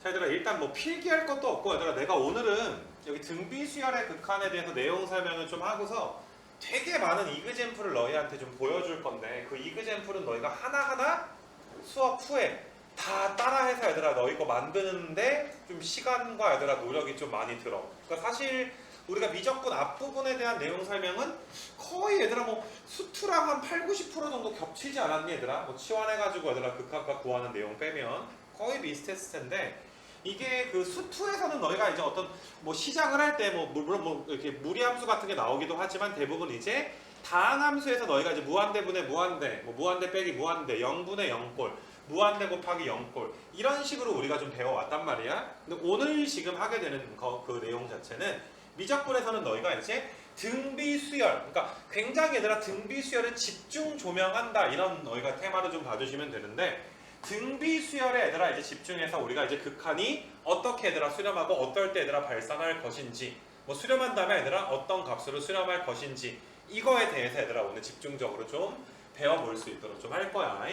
자 얘들아 일단 뭐 필기할 것도 없고 얘들아 내가 오늘은 여기 등비수열의 극한에 대해서 내용 설명을 좀 하고서 되게 많은 이그젬플을 너희한테 좀 보여줄 건데 그 이그젬플은 너희가 하나하나 수업 후에 다 따라해서 얘들아 너희 거 만드는데 좀 시간과 얘들아 노력이 좀 많이 들어. 그러니까 사실 우리가 미적분 앞부분에 대한 내용 설명은 거의 얘들아 뭐 수투랑 한 8, 90% 정도 겹치지 않았니 얘들아? 뭐 치환해가지고 얘들아 극한값 구하는 내용 빼면 거의 비슷했을 텐데 이게 그 수투에서는 너희가 이제 어떤 뭐 시작을 할 때 뭐 물론 뭐 이렇게 무리함수 같은 게 나오기도 하지만 대부분 이제 다항함수에서 너희가 이제 무한대분의 무한대, 뭐 무한대 빼기 무한대, 0분의 0꼴, 무한대 곱하기 0꼴 이런 식으로 우리가 좀 배워왔단 말이야. 근데 오늘 지금 하게 되는 그 내용 자체는 미적분에서는 너희가 이제 등비수열, 그러니까 굉장히 얘들아 등비수열을 집중 조명한다 이런 너희가 테마로 좀 봐주시면 되는데 등비수열에 얘들아 이제 집중해서 우리가 이제 극한이 어떻게 얘들아 수렴하고 어떨 때 얘들아 발산할 것인지 뭐 수렴한 다음에 얘들아 어떤 값으로 수렴할 것인지 이거에 대해서 얘들아 오늘 집중적으로 좀 배워볼 수 있도록 좀 할 거야.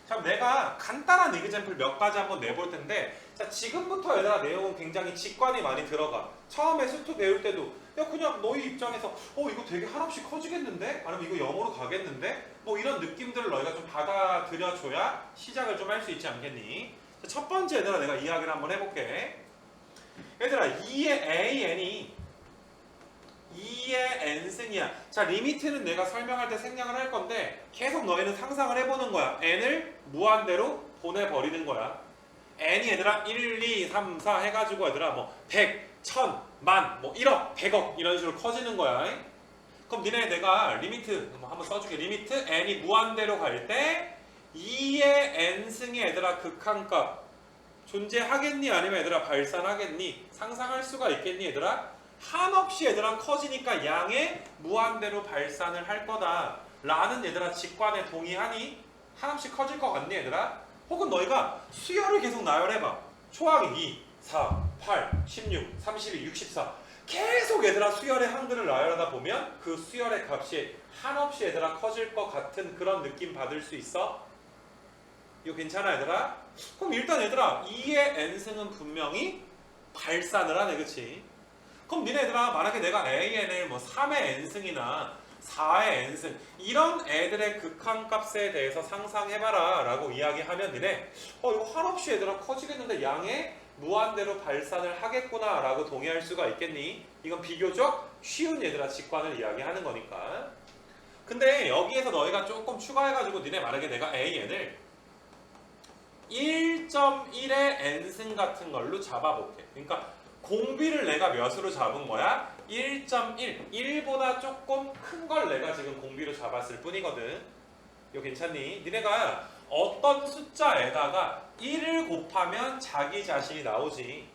자, 내가 간단한 이그젬플 몇 가지 한번 내볼 텐데 자 지금부터 얘들아 내용은 굉장히 직관이 많이 들어가. 처음에 수투 배울 때도 야 그냥 너희 입장에서 이거 되게 한없이 커지겠는데? 아니면 이거 0으로 가겠는데? 뭐 이런 느낌들을 너희가 좀 받아들여줘야 시작을 좀 할 수 있지 않겠니? 자, 첫 번째 얘들아 내가 이야기를 한번 해볼게. 얘들아 2의 AN이 2의 n승이야. 자 리미트는 내가 설명할 때 생략을 할 건데 계속 너희는 상상을 해보는 거야. n을 무한대로 보내버리는 거야. n이 얘들아 1, 2, 3, 4 해가지고 얘들아 뭐 100, 1000, 만, 뭐 1억, 100억 이런 식으로 커지는 거야. 그럼 니네 내가 리미트 한번 써줄게. 리미트 n이 무한대로 갈 때 2의 n승의 얘들아 극한값 존재하겠니? 아니면 얘들아 발산하겠니? 상상할 수가 있겠니 얘들아? 한없이 얘들아 커지니까 양의 무한대로 발산을 할 거다 라는 얘들아 직관에 동의하니? 한없이 커질 것 같니 얘들아? 혹은 너희가 수열을 계속 나열해봐. 초항이 2, 4, 8, 16, 32, 64 계속 얘들아 수열의 항들을 나열하다 보면 그 수열의 값이 한없이 얘들아 커질 것 같은 그런 느낌 받을 수 있어? 이거 괜찮아 얘들아? 그럼 일단 얘들아 2의 n승은 분명히 발산을 하네 그치? 그럼 니네들아 만약에 내가 AN을 뭐 3의 n승이나 4의 n승 이런 애들의 극한값에 대해서 상상해봐라 라고 이야기하면 니네 이거 한없이 얘들아 커지겠는데 양의 무한대로 발산을 하겠구나 라고 동의할 수가 있겠니? 이건 비교적 쉬운 얘들아 직관을 이야기하는 거니까. 근데 여기에서 너희가 조금 추가해가지고 니네 만약에 내가 AN을 1.1의 n승 같은 걸로 잡아볼게. 그러니까 공비를 내가 몇으로 잡은 거야? 1.1, 1보다 조금 큰 걸 내가 지금 공비로 잡았을 뿐이거든. 이거 괜찮니? 니네가 어떤 숫자에다가 1을 곱하면 자기 자신이 나오지.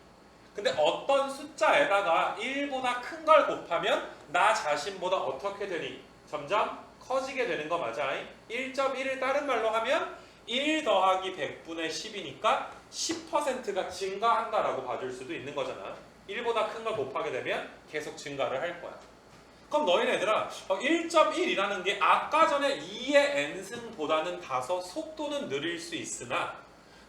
근데 어떤 숫자에다가 1보다 큰 걸 곱하면 나 자신보다 어떻게 되니? 점점 커지게 되는 거 맞아. 1.1을 다른 말로 하면 1 더하기 100분의 10이니까 10%가 증가한다라고 봐줄 수도 있는 거잖아. 1보다 큰 걸 곱하게 되면 계속 증가를 할 거야. 그럼 너희는 얘들아 1.1이라는 게 아까 전에 2의 n승보다는 다소 속도는 느릴 수 있으나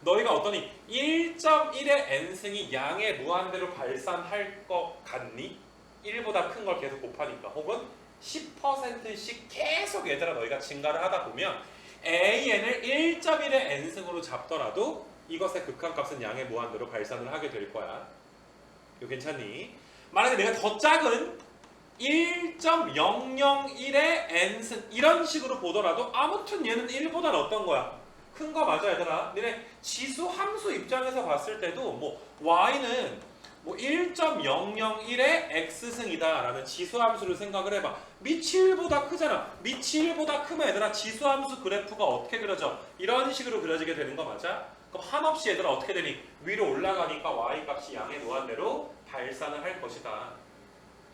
너희가 어떠니 1.1의 n승이 양의 무한대로 발산할 것 같니? 1보다 큰 걸 계속 곱하니까 혹은 10%씩 계속 얘들아 너희가 증가를 하다 보면 AN을 1.1의 n승으로 잡더라도 이것의 극한값은 양의 무한대로 발산을 하게 될 거야. 이거 괜찮니? 만약에 내가 더 작은 1.001의 n승 이런 식으로 보더라도 아무튼 얘는 1보다는 어떤 거야? 큰 거 맞아 얘들아? 니네 지수 함수 입장에서 봤을 때도 뭐 y는 뭐 1.001의 x승이다 라는 지수함수를 생각을 해봐. 밑이 1보다 크잖아. 밑이 1보다 크면 얘들아 지수함수 그래프가 어떻게 그려져? 이런 식으로 그려지게 되는 거 맞아? 그럼 한없이 얘들아 어떻게 되니? 위로 올라가니까 y값이 양의 무한대로 발산을 할 것이다.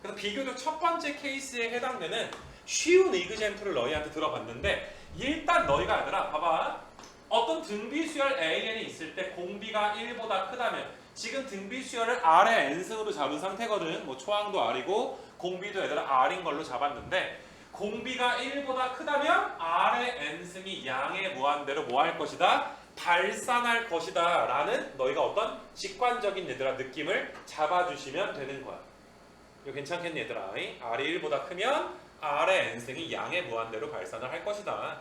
그래서 비교적 첫 번째 케이스에 해당되는 쉬운 이그젬플을 너희한테 들어봤는데 일단 너희가 얘들아 봐봐. 어떤 등비수열 AN이 있을 때 공비가 1보다 크다면 지금 등비수열을 R의 n승으로 잡은 상태거든. 뭐 초항도 R이고 공비도 얘들아 R인 걸로 잡았는데 공비가 1보다 크다면 R의 n승이 양의 무한대로 뭐 할 것이다? 발산할 것이다 라는 너희가 어떤 직관적인 얘들아 느낌을 잡아주시면 되는 거야. 이거 괜찮겠니 얘들아? R이 1보다 크면 R의 n승이 양의 무한대로 발산을 할 것이다.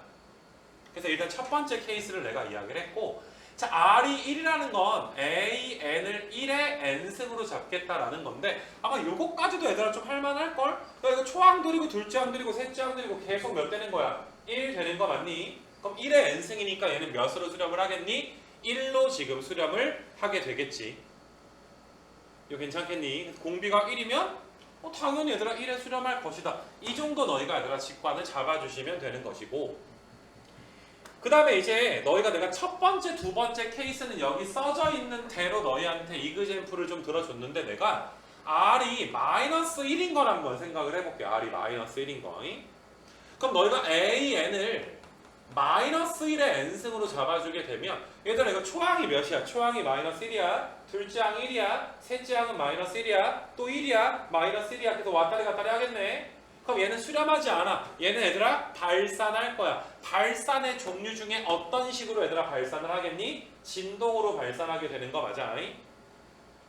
그래서 일단 첫 번째 케이스를 내가 이야기를 했고, 자, R이 1이라는 건 A, N을 1의 N승으로 잡겠다라는 건데 아마 요거까지도 얘들아 좀 할만할걸? 그러니까 이거 초항들이고 둘째항들이고 셋째항들이고 계속 몇 되는 거야? 1 되는 거 맞니? 그럼 1의 N승이니까 얘는 몇으로 수렴을 하겠니? 1로 지금 수렴을 하게 되겠지. 이거 괜찮겠니? 공비가 1이면 당연히 얘들아 1에 수렴할 것이다. 이 정도 너희가 얘들아 직관을 잡아주시면 되는 것이고, 그 다음에 이제 너희가 내가 첫 번째, 두 번째 케이스는 여기 써져 있는 대로 너희한테 이그젠플을 좀 들어줬는데 내가 R이 마이너스 1인 걸 한번 생각을 해볼게. R이 마이너스 1인 거. 그럼 너희가 A, N을 마이너스 1의 N승으로 잡아주게 되면 얘들아 이거 초항이 몇이야? 초항이 마이너스 1이야. 둘째 항 1이야. 셋째 항은 마이너스 1이야. 또 1이야. 마이너스 1이야. 그래서 왔다리 갔다리 하겠네. 그럼 얘는 수렴하지 않아. 얘는 얘들아 발산할 거야. 발산의 종류 중에 어떤 식으로 얘들아 발산을 하겠니? 진동으로 발산하게 되는 거 맞아?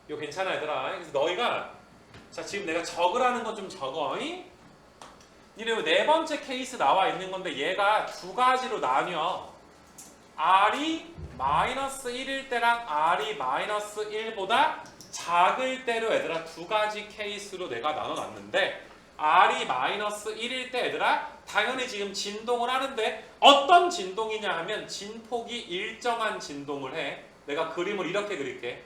이거 괜찮아 얘들아. 그래서 너희가 자 지금 내가 적으라는 건 좀 적어. 니네 네 번째 케이스 나와 있는 건데 얘가 두 가지로 나뉘어. R이 마이너스 1일 때랑 R이 마이너스 1보다 작을 때로 얘들아 두 가지 케이스로 내가 나눠놨는데, R이 마이너스 1일 때 얘들아 당연히 지금 진동을 하는데 어떤 진동이냐 하면 진폭이 일정한 진동을 해. 내가 그림을 이렇게 그릴게.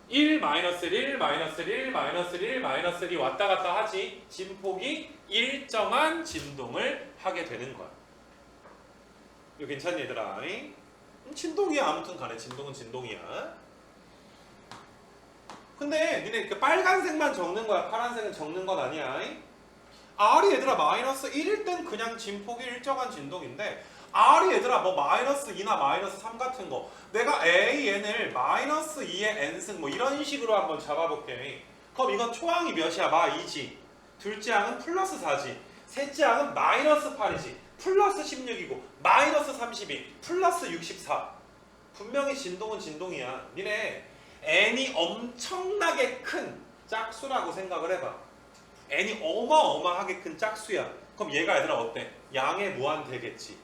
1, 마이너스 1, 마이너스 1, 마이너스 1, 마이너스 1이 왔다 갔다 하지. 진폭이 일정한 진동을 하게 되는 거야. 이거 괜찮니 얘들아? 진동이야. 아무튼 간에 진동은 진동이야. 근데 니네 이렇게 빨간색만 적는 거야. 파란색은 적는 건 아니야. R이 얘들아 마이너스 1일 땐 그냥 진폭이 일정한 진동인데 R이 얘들아 뭐 마이너스 2나 마이너스 3 같은 거 내가 A, N을 마이너스 2의 N승 뭐 이런 식으로 한번 잡아볼게. 그럼 이건 초항이 몇이야? 마 2지. 둘째 항은 플러스 4지. 셋째 항은 마이너스 8이지. 플러스 16이고 마이너스 32 플러스 64. 분명히 진동은 진동이야. 니네 n이 엄청나게 큰 짝수라고 생각을 해봐. n이 어마어마하게 큰 짝수야. 그럼 얘가 얘들아 어때? 양의 무한대겠지.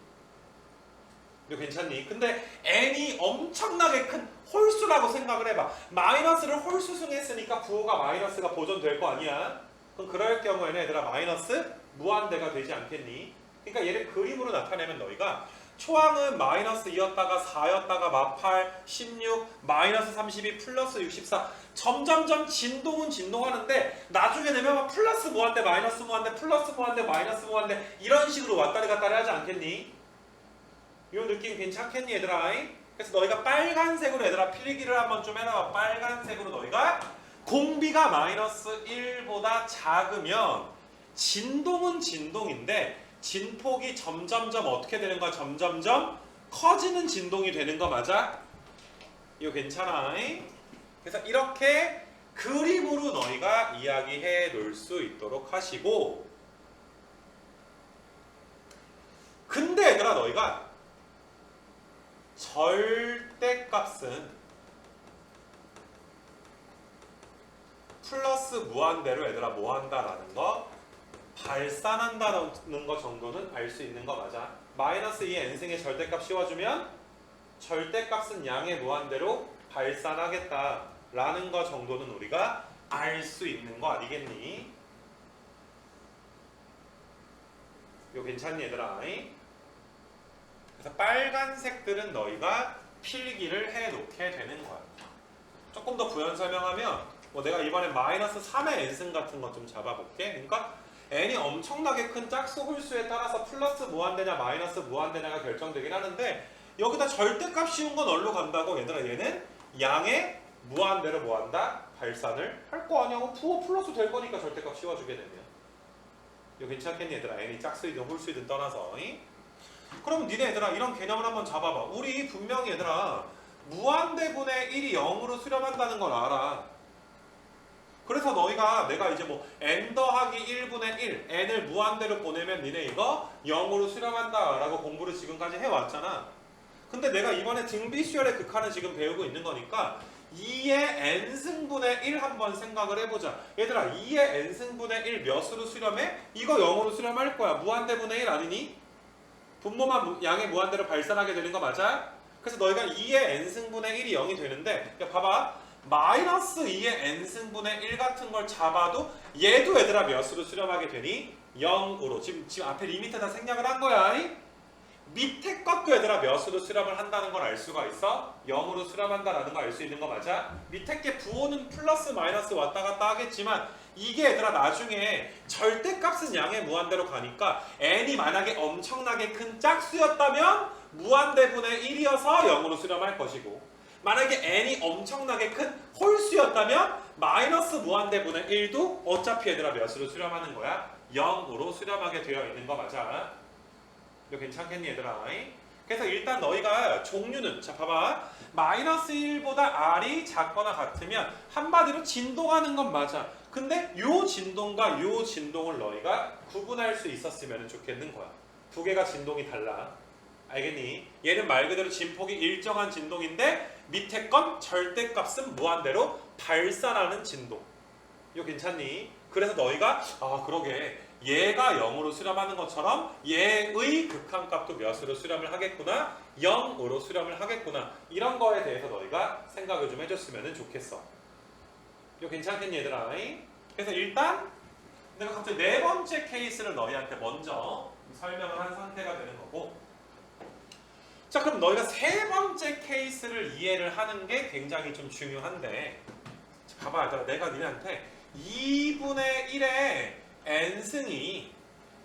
이거 괜찮니? 근데 n이 엄청나게 큰 홀수라고 생각을 해봐. 마이너스를 홀수승했으니까 부호가 마이너스가 보존될 거 아니야? 그럼 그럴 경우에는 얘들아 마이너스 무한대가 되지 않겠니? 그러니까 얘를 그림으로 나타내면 너희가 초항은 마이너스 2였다가 4였다가 마8, 16, 마이너스 32, 플러스 64 점점점 진동은 진동하는데 나중에 되면 막 플러스 무한대, 마이너스 무한대, 플러스 무한대, 마이너스 무한대 이런 식으로 왔다리 갔다리 하지 않겠니? 이 느낌 괜찮겠니 얘들아? 그래서 너희가 빨간색으로 얘들아 필기를 한번 좀 해놔봐. 빨간색으로 너희가 공비가 마이너스 1보다 작으면 진동은 진동인데 진폭이 점점점 어떻게 되는 거야? 점점점 커지는 진동이 되는 거 맞아? 이거 괜찮아? 그래서 이렇게 그림으로 너희가 이야기해 놓을 수 있도록 하시고, 근데 얘들아 너희가 절대값은 플러스 무한대로 얘들아 뭐 한다라는 거 발산한다는 거 정도는 알 수 있는 거 맞아. 마이너스 2의 n승의 절대값 씌워주면 절대값은 양의 무한대로 발산하겠다라는 거 정도는 우리가 알 수 있는 거 아니겠니? 이거 괜찮니 얘들아? 그래서 빨간색들은 너희가 필기를 해놓게 되는 거야. 조금 더 부연 설명하면 뭐 내가 이번에 마이너스 3의 n승 같은 거 좀 잡아볼게. 그러니까 n이 엄청나게 큰 짝수 홀수에 따라서 플러스 무한대냐 마이너스 무한대냐가 결정되긴 하는데 여기다 절대값 씌운 건 어디로 간다고? 얘들아 얘는 양의 무한대로 뭐한다? 발산을 할 거 아니야. 부호 플러스 될 거니까 절대값 씌워주게 되면. 이거 괜찮겠니 얘들아? n이 짝수이든 홀수이든 떠나서. 그럼 니네 얘들아 이런 개념을 한번 잡아봐. 우리 분명히 얘들아 무한대분의 1이 0으로 수렴한다는 걸 알아. 그래서 너희가 내가 이제 뭐 n 더하기 1분의 1 n을 무한대로 보내면 니네 이거 0으로 수렴한다 라고 공부를 지금까지 해왔잖아. 근데 내가 이번에 등비수열의 극한을 지금 배우고 있는 거니까 2의 n승분의 1 한번 생각을 해보자. 얘들아 2의 n승분의 1 몇으로 수렴해? 이거 0으로 수렴할 거야. 무한대분의 1 아니니? 분모만 양의 무한대로 발산하게 되는 거 맞아? 그래서 너희가 2의 n승분의 1이 0이 되는데 야 봐봐. 마이너스 2의 n승분의 1 같은 걸 잡아도 얘도 얘들아 몇으로 수렴하게 되니? 0으로. 지금 앞에 리미트 다 생략을 한 거야. 밑에 것도 얘들아 몇으로 수렴을 한다는 걸 알 수가 있어? 0으로 수렴한다라는 걸 알 수 있는 거 맞아? 밑에 게 부호는 플러스 마이너스 왔다 갔다 하겠지만 이게 얘들아 나중에 절대값은 양의 무한대로 가니까 n이 만약에 엄청나게 큰 짝수였다면 무한대분의 1이어서 0으로 수렴할 것이고 만약에 n이 엄청나게 큰 홀수였다면 마이너스 무한대분의 1도 어차피 얘들아 몇으로 수렴하는 거야? 0으로 수렴하게 되어 있는 거 맞아? 이거 괜찮겠니 얘들아? 그래서 일단 너희가 종류는 자 봐봐 마이너스 1보다 r이 작거나 같으면 한마디로 진동하는 건 맞아. 근데 요 진동과 요 진동을 너희가 구분할 수 있었으면 좋겠는 거야. 두 개가 진동이 달라. 알겠니? 얘는 말 그대로 진폭이 일정한 진동인데 밑에 건 절대값은 무한대로 발산하는 진동. 이거 괜찮니? 그래서 너희가 아 그러게 얘가 0으로 수렴하는 것처럼 얘의 극한값도 몇으로 수렴을 하겠구나 0으로 수렴을 하겠구나 이런 거에 대해서 너희가 생각을 좀 해줬으면 좋겠어. 이거 괜찮겠니 얘들아? 그래서 일단 내가 갑자기 네 번째 케이스를 너희한테 먼저 설명을 한 상태가 되는 거고 자 그럼 너희가 세 번째 케이스를 이해를 하는 게 굉장히 좀 중요한데 봐봐 얘들아 내가 니네한테 2분의 1의 n승이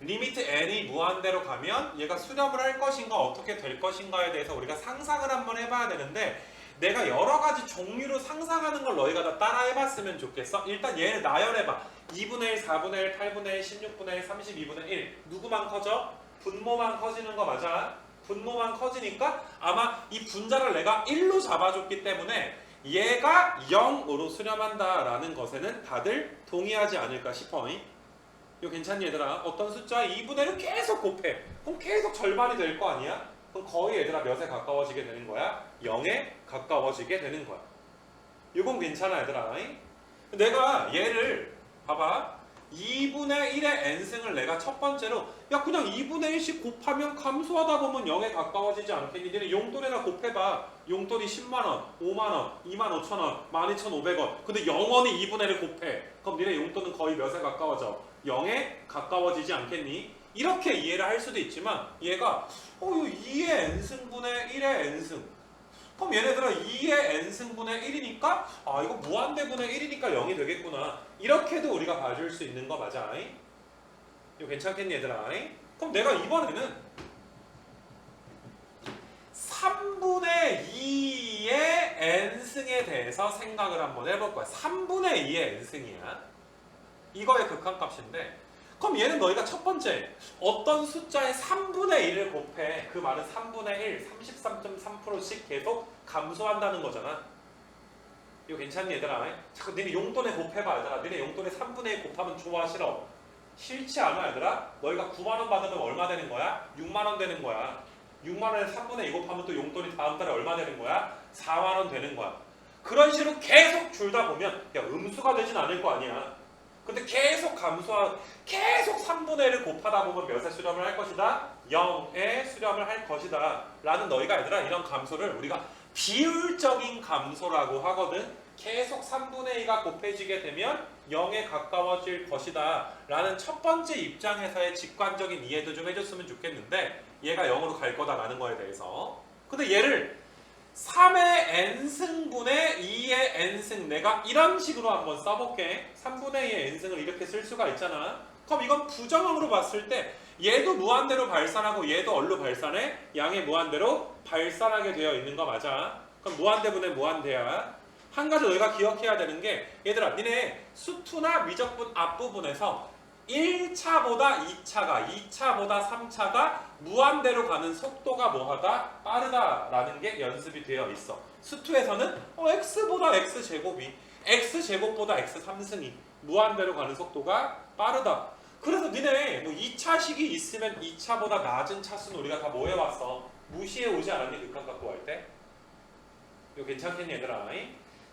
리미트 n이 무한대로 가면 얘가 수렴을 할 것인가 어떻게 될 것인가에 대해서 우리가 상상을 한번 해봐야 되는데 내가 여러 가지 종류로 상상하는 걸 너희가 다 따라 해봤으면 좋겠어. 일단 얘를 나열해봐. 2분의 1, 4분의 1, 8분의 1, 16분의 1, 32분의 1 누구만 커져? 분모만 커지는 거 맞아? 분모만 커지니까 아마 이 분자를 내가 1로 잡아줬기 때문에 얘가 0으로 수렴한다라는 것에는 다들 동의하지 않을까 싶어. 이거 괜찮니 얘들아? 어떤 숫자 2분의 1을 계속 곱해. 그럼 계속 절반이 될 거 아니야? 그럼 거의 얘들아 몇에 가까워지게 되는 거야? 0에 가까워지게 되는 거야. 이건 괜찮아 얘들아. 내가 얘를 봐봐. 2분의 1의 n승을 내가 첫 번째로 야 그냥 2분의 1씩 곱하면 감소하다 보면 0에 가까워지지 않겠니? 니네 용돈에나 곱해봐. 용돈이 10만원, 5만원, 25,000원, 12,500원 근데 0원이 2분의 1을 곱해. 그럼 니네 용돈은 거의 몇에 가까워져? 0에 가까워지지 않겠니? 이렇게 이해를 할 수도 있지만 얘가 2의 n승분의 1의 n승 그럼 얘네들은 2의 n승분의 1이니까 아 이거 무한대분의 1이니까 0이 되겠구나 이렇게도 우리가 봐줄 수 있는 거 맞아? 이거 괜찮겠니 얘들아? 그럼 내가 이번에는 3분의 2의 n승에 대해서 생각을 한번 해볼 거야. 3분의 2의 n승이야. 이거의 극한값인데 그럼 얘는 너희가 첫 번째 어떤 숫자의 3분의 1을 곱해. 그 말은 3분의 1, 33.3%씩 계속 감소한다는 거잖아. 이거 괜찮니 얘들아? 자꾸 니네 용돈에 곱해봐 얘들아. 니네 용돈에 3분의 1 곱하면 좋아 싫어? 싫지 않아 얘들아? 너희가 9만원 받으면 얼마 되는 거야? 6만원 되는 거야. 6만원에 3분의 2 곱하면 또 용돈이 다음 달에 얼마 되는 거야? 4만원 되는 거야. 그런 식으로 계속 줄다 보면 야 음수가 되진 않을 거 아니야. 근데 계속 계속 3분의 1을 곱하다 보면 몇에 수렴을 할 것이다? 0에 수렴을 할 것이다 라는 너희가 얘들아 이런 감소를 우리가 비율적인 감소라고 하거든. 계속 3분의 2가 곱해지게 되면 0에 가까워질 것이다 라는 첫 번째 입장에서의 직관적인 이해도 좀 해줬으면 좋겠는데 얘가 0으로 갈 거다 라는 거에 대해서 근데 얘를 3의 n승분의 2의 n승 내가 이런 식으로 한번 써볼게. 3분의 2의 n승을 이렇게 쓸 수가 있잖아. 그럼 이건 부정항으로 봤을 때 얘도 무한대로 발산하고 얘도 얼로 발산해? 양의 무한대로 발산하게 되어 있는 거 맞아. 그럼 무한대분의 무한대야. 한 가지 너희가 기억해야 되는 게 얘들아 니네 수투나 미적분 앞부분에서 1차보다 2차가 2차보다 3차가 무한대로 가는 속도가 뭐하다? 빠르다라는 게 연습이 되어 있어. 수투에서는 x보다 x제곱이 x제곱보다 x3승이 무한대로 가는 속도가 빠르다. 그래서 니네 뭐 2차식이 있으면 2차보다 낮은 차수는 우리가 다 뭐 해왔어? 무시해 오지 않았니? 극한 갖고 할 때? 이거 괜찮겠니 얘들아?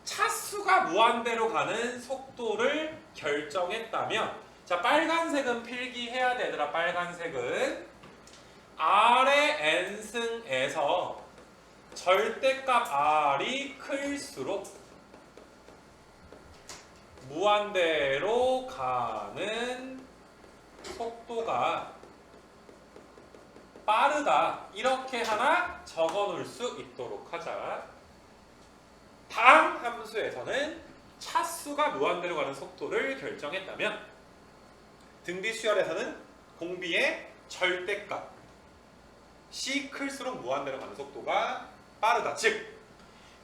차수가 무한대로 가는 속도를 결정했다면 자 빨간색은 필기해야 돼 얘들아. 빨간색은 R의 n승에서 절대값 R이 클수록 무한대로 가는 속도가 빠르다. 이렇게 하나 적어 놓을 수 있도록 하자. 다음 함수에서는 차수가 무한대로 가는 속도를 결정했다면 등비수열에서는 공비의 절대값 C 클수록 무한대로 가는 속도가 빠르다. 즉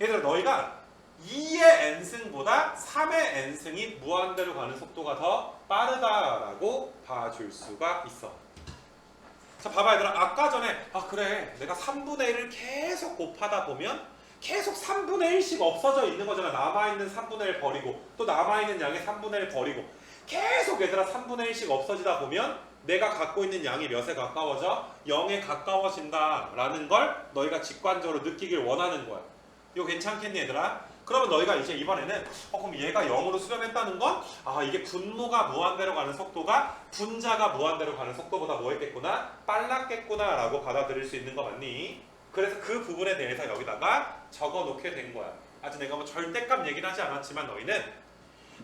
얘들아 너희가 2의 n승보다 3의 n승이 무한대로 가는 속도가 더 빠르다라고 봐줄 수가 있어. 자 봐봐 얘들아. 아까 전에 그래 내가 3분의 1을 계속 곱하다 보면 계속 3분의 1씩 없어져 있는 거잖아. 남아있는 3분의 1 버리고 또 남아있는 양의 3분의 1 버리고 계속 얘들아 3분의 1씩 없어지다 보면 내가 갖고 있는 양이 몇에 가까워져? 0에 가까워진다 라는 걸 너희가 직관적으로 느끼길 원하는 거야. 이거 괜찮겠니 얘들아? 그러면 너희가 이제 이번에는 그럼 얘가 0으로 수렴했다는 건 이게 분모가 무한대로 가는 속도가 분자가 무한대로 가는 속도보다 뭐 했겠구나? 빨랐겠구나 라고 받아들일 수 있는 거 맞니? 그래서 그 부분에 대해서 여기다가 적어 놓게 된 거야. 아직 내가 뭐 절대값 얘기는 하지 않았지만 너희는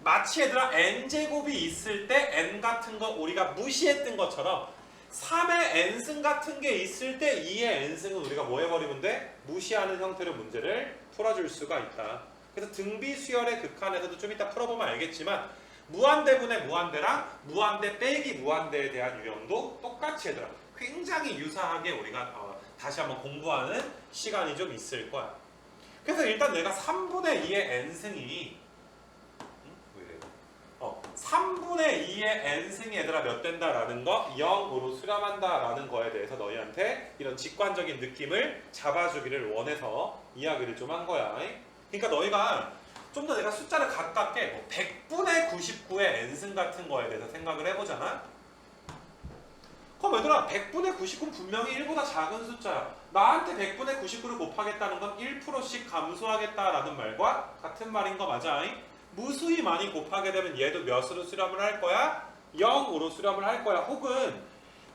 마치 얘들아 n제곱이 있을 때 n 같은 거 우리가 무시했던 것처럼 3의 n승 같은 게 있을 때 2의 n승은 우리가 뭐 해버리면 돼? 무시하는 형태로 문제를 풀어줄 수가 있다. 그래서 등비수열의 극한에서도 좀 이따 풀어보면 알겠지만 무한대분의 무한대랑 무한대 빼기 무한대에 대한 유형도 똑같이 얘들아 굉장히 유사하게 우리가 다시 한번 공부하는 시간이 좀 있을 거야. 그래서 일단 내가 3분의 2의 n승이 3분의 2의 n승이 얘들아 몇 된다라는 거 0으로 수렴한다라는 거에 대해서 너희한테 이런 직관적인 느낌을 잡아주기를 원해서 이야기를 좀 한 거야. 그러니까 너희가 좀 더 내가 숫자를 가깝게 100분의 99의 n승 같은 거에 대해서 생각을 해보잖아. 그럼 얘들아 100분의 99는 분명히 1보다 작은 숫자야. 나한테 100분의 99를 곱하겠다는 건 1%씩 감소하겠다라는 말과 같은 말인 거 맞아? 무수히 많이 곱하게 되면 얘도 몇으로 수렴을 할 거야? 0으로 수렴을 할 거야. 혹은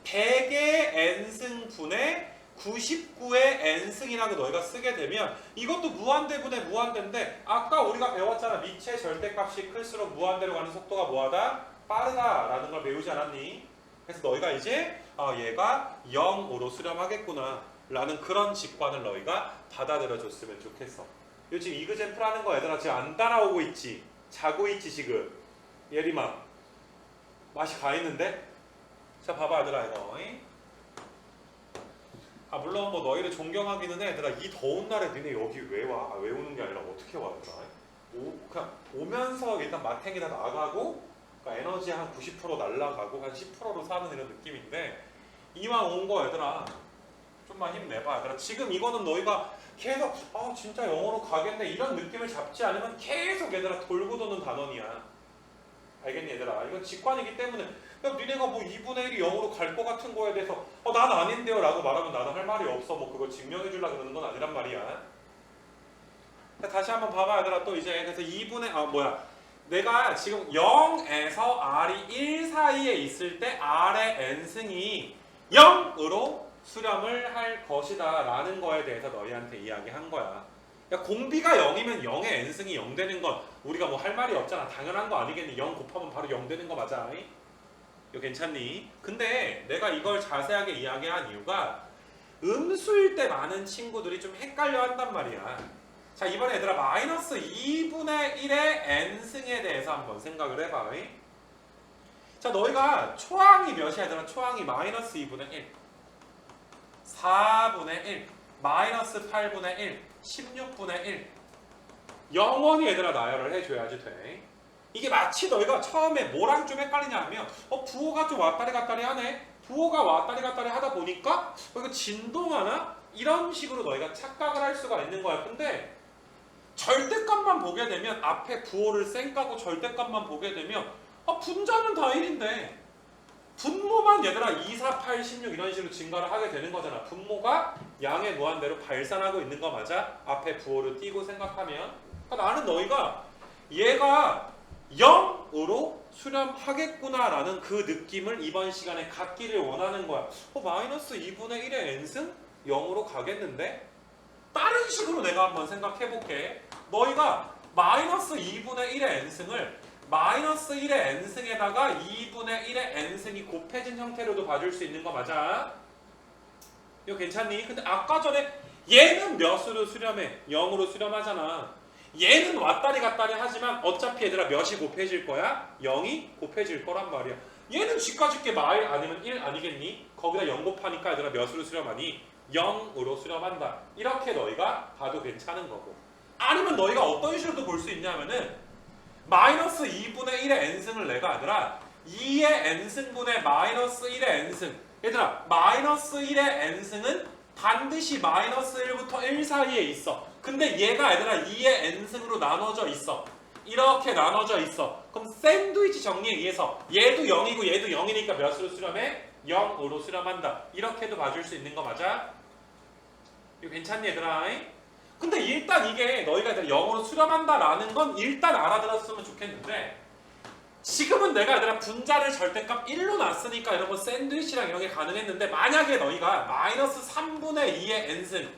100의 n승분의 99의 n승이라고 너희가 쓰게 되면 이것도 무한대분의 무한대인데 아까 우리가 배웠잖아. 미치의 절대값이 클수록 무한대로 가는 속도가 뭐하다? 빠르다라는 걸 배우지 않았니? 그래서 너희가 이제 얘가 0으로 수렴하겠구나 라는 그런 직관을 너희가 받아들여 줬으면 좋겠어. 요즘 이그젠플 하는 거 얘들아 지금 안 따라오고 있지? 자고 있지 지금? 예림아 맛이 가 있는데? 자 봐봐 얘들아 이거 물론 뭐 너희를 존경하기는 해 얘들아. 이 더운 날에 니네 여기 왜 와? 왜 오는 게 아니라 어떻게 와 얘들아? 그냥 오면서 일단 마탱이다 나가고 그러니까 에너지 한 90% 날라가고 한 10%로 사는 이런 느낌인데 이왕 온 거 얘들아 좀만 힘내봐 얘들아. 지금 이거는 너희가 계속 진짜 영어로 가겠네 이런 느낌을 잡지 않으면 계속 얘들아 돌고 도는 단원이야. 알겠니 얘들아? 이건 직관이기 때문에 니네가 뭐 2분의 1이 0으로 갈 것 같은 거에 대해서 난 아닌데요 라고 말하면 나는 할 말이 없어. 뭐 그걸 증명해 주려고 그러는 건 아니란 말이야. 다시 한번 봐봐 얘들아. 또 이제 그래서 2분의 내가 지금 0에서 R이 1 사이에 있을 때 R의 n승이 0으로 수렴을 할 것이다 라는 거에 대해서 너희한테 이야기한 거야. 공비가 0이면 0의 n승이 0 되는 건 우리가 뭐 할 말이 없잖아. 당연한 거 아니겠니? 0 곱하면 바로 0 되는 거 맞아? 이거 괜찮니? 근데 내가 이걸 자세하게 이야기한 이유가 음수일 때 많은 친구들이 좀 헷갈려 한단 말이야. 자 이번에 얘들아 마이너스 2분의 1의 n승에 대해서 한번 생각을 해봐. 자 너희가 초항이 몇이야 얘들아? 초항이 마이너스 2분의 1 4분의 1 마이너스 8분의 1 16분의 1 영원히 얘들아 나열을 해줘야지 돼. 이게 마치 너희가 처음에 뭐랑 좀 헷갈리냐 하면 부호가 좀 왔다리 갔다리 하네. 부호가 왔다리 갔다리 하다 보니까 이거 진동하나? 이런 식으로 너희가 착각을 할 수가 있는 거야. 근데 절대값만 보게 되면 앞에 부호를 쌩 까고 절대값만 보게 되면 분자는 다 1인데 분모만 얘들아 2, 4, 8, 16 이런 식으로 증가를 하게 되는 거잖아. 분모가 양의 무한대로 발산하고 있는 거 맞아? 앞에 부호를 띄고 생각하면. 그러니까 나는 너희가 얘가 0으로 수렴하겠구나라는 그 느낌을 이번 시간에 갖기를 원하는 거야. 마이너스 2분의 1의 n승? 0으로 가겠는데? 다른 식으로 내가 한번 생각해 볼게. 너희가 마이너스 2분의 1의 n승을 마이너스 1의 n승에다가 2분의 1의 n승이 곱해진 형태로도 봐줄 수 있는 거 맞아? 이거 괜찮니? 근데 아까 전에 얘는 몇으로 수렴해? 0으로 수렴하잖아. 얘는 왔다리 갔다리 하지만 어차피 얘들아 몇이 곱해질 거야? 0이 곱해질 거란 말이야. 얘는 쥐까짓 게 마일 아니면 1 아니겠니? 거기다 0 곱하니까 얘들아 몇으로 수렴하니? 0으로 수렴한다. 이렇게 너희가 봐도 괜찮은 거고. 아니면 너희가 어떤 식으로도 볼 수 있냐면은 마이너스 2분의 1의 n승을 내가 얘들아 2의 n승분의 마이너스 1의 n승. 얘들아 마이너스 1의 n승은 반드시 마이너스 1부터 1 사이에 있어. 근데 얘가 얘들아 2의 n승으로 나눠져 있어. 이렇게 나눠져 있어. 그럼 샌드위치 정리에 의해서 얘도 0이고 얘도 0이니까 몇으로 수렴해? 0으로 수렴한다. 이렇게도 봐줄 수 있는 거 맞아? 이거 괜찮니 얘들아? 근데 일단 이게 너희가 0으로 수렴한다라는 건 일단 알아들었으면 좋겠는데 지금은 내가 얘들아 분자를 절대값 1로 놨으니까 이런 거 샌드위치랑 이런 게 가능했는데 만약에 너희가 마이너스 3분의 2의 n승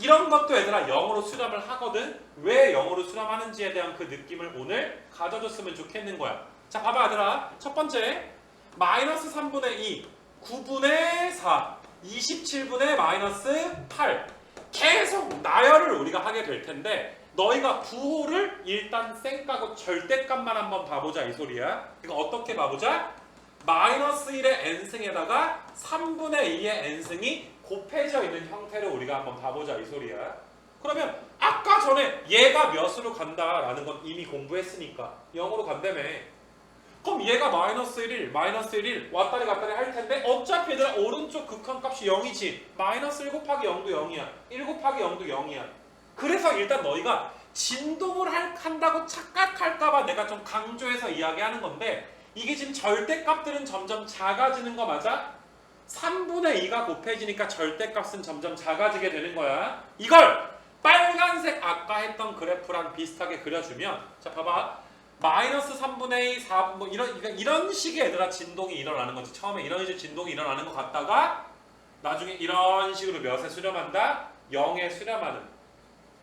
이런 것도 얘들아 0으로 수렴을 하거든. 왜 0으로 수렴하는지에 대한 그 느낌을 오늘 가져줬으면 좋겠는 거야. 자 봐봐 얘들아. 첫 번째 마이너스 3분의 2 9분의 4 27분의 마이너스 8 계속 나열을 우리가 하게 될 텐데 너희가 부호를 일단 쌩까고 절대값만 한번 봐보자 이 소리야. 이거 어떻게 봐보자? 마이너스 1의 n승에다가 3분의 2의 n승이 곱해져 있는 형태로 우리가 한번 봐보자 이 소리야. 그러면 아까 전에 얘가 몇으로 간다라는 건 이미 공부했으니까 0으로 간다며. 그럼 얘가 마이너스 1, 마이너스 1 왔다리 갔다리 할 텐데 어차피 얘들아 오른쪽 극한값이 0이지. 마이너스 1 곱하기 0도 0이야. 1 곱하기 0도 0이야. 그래서 일단 너희가 진동을 한다고 착각할까봐 내가 좀 강조해서 이야기하는 건데 이게 지금 절대값들은 점점 작아지는 거 맞아? 3분의 2가 곱해지니까 절대값은 점점 작아지게 되는 거야. 이걸 빨간색 아까 했던 그래프랑 비슷하게 그려주면 자 봐봐. 마이너스 3분의 2, 4, 뭐 이런 식의 얘들아 진동이 일어나는 거지. 처음에 이런 식의 진동이 일어나는 것 같다가 나중에 이런 식으로 몇에 수렴한다? 0에 수렴하는.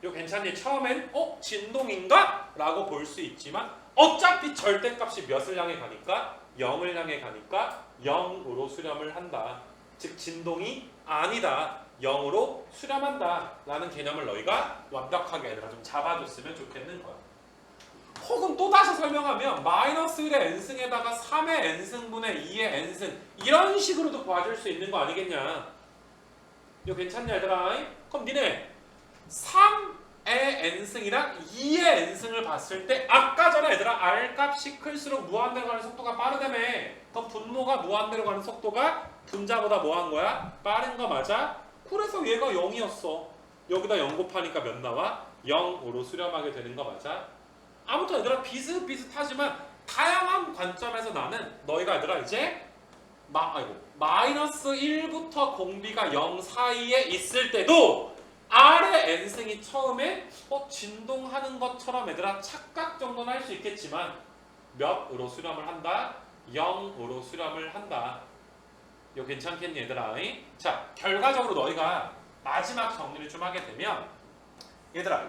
이거 괜찮니? 처음엔 진동인가? 라고 볼 수 있지만 어차피 절대값이 몇을 향해 가니까 0을 향해 가니까 0으로 수렴을 한다. 즉 진동이 아니다. 0으로 수렴한다 라는 개념을 너희가 완벽하게 얘들아 좀 잡아줬으면 좋겠는 거야. 혹은 또다시 설명하면 마이너스 1의 n승에다가 3의 n승분의 2의 n승 이런 식으로도 봐줄 수 있는 거 아니겠냐. 이거 괜찮냐 얘들아? 그럼 니네 3의 n승이랑 2의 n승을 봤을 때 아까 전에 얘들아 r값이 클수록 무한대로 가는 속도가 빠르다며. 그럼 분모가 무한대로 가는 속도가 분자보다 뭐한 거야? 빠른 거 맞아? 그래서 얘가 0이었어. 여기다 0 곱하니까 몇 나와? 0으로 수렴하게 되는 거 맞아? 아무튼 얘들아 비슷비슷하지만 다양한 관점에서 나는 너희가 얘들아 이제 마이너스 1부터 공비가 0 사이에 있을 때도 R의 n승이 처음에 진동하는 것처럼 얘들아 착각 정도는 할 수 있겠지만 몇으로 수렴을 한다? 0으로 수렴을 한다. 이거 괜찮겠니 얘들아? 자 결과적으로 너희가 마지막 정리를 좀 하게 되면 얘들아